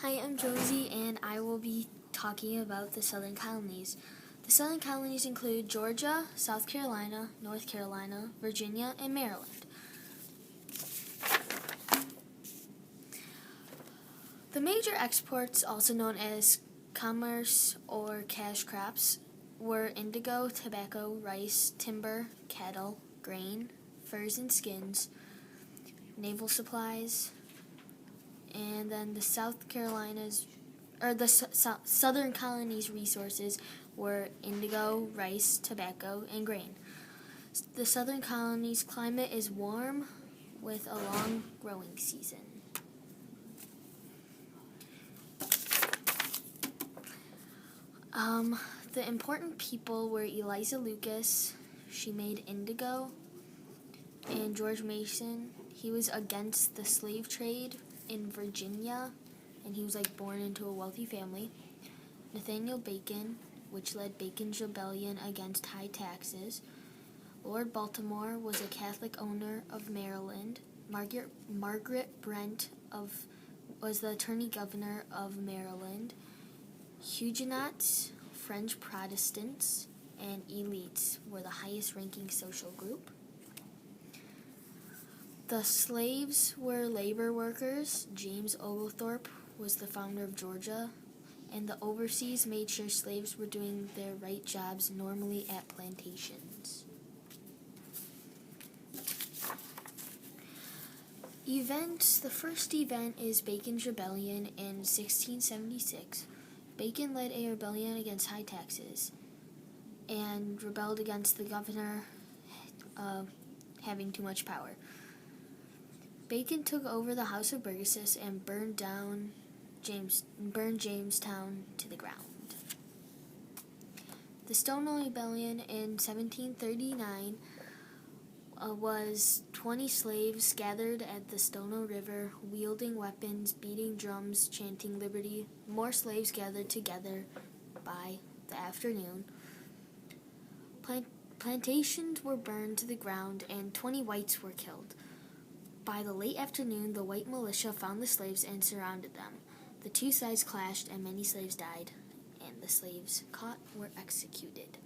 Hi, I'm Josie, and I will be talking about the Southern Colonies. The Southern Colonies include Georgia, South Carolina, North Carolina, Virginia, and Maryland. The major exports, also known as commerce or cash crops, were indigo, tobacco, rice, timber, cattle, grain, furs and skins, naval supplies, and then the Southern Colonies resources were indigo, rice, tobacco, and grain. The Southern Colonies climate is warm with a long growing season. The important people were Eliza Lucas. She made indigo. And George Mason. He was against the slave trade in Virginia, and he was born into a wealthy family. Nathaniel Bacon, which led Bacon's rebellion against high taxes. Lord Baltimore was a Catholic owner of Maryland. Margaret Brent was the Attorney Governor of Maryland. Huguenots, French Protestants, and elites were the highest-ranking social group. The slaves were labor workers. James Oglethorpe was the founder of Georgia, and the overseas made sure slaves were doing their right jobs, normally at plantations. Events. The first event is Bacon's Rebellion in 1676. Bacon led a rebellion against high taxes and rebelled against the governor having too much power. Bacon took over the House of Burgesses and burned Jamestown to the ground. The Stonewall Rebellion in 1739 was 20 slaves gathered at the Stonewall River, wielding weapons, beating drums, chanting liberty. More slaves gathered together by the afternoon. Plantations were burned to the ground, and 20 whites were killed. By the late afternoon, the white militia found the slaves and surrounded them. The two sides clashed, and many slaves died, and the slaves caught were executed.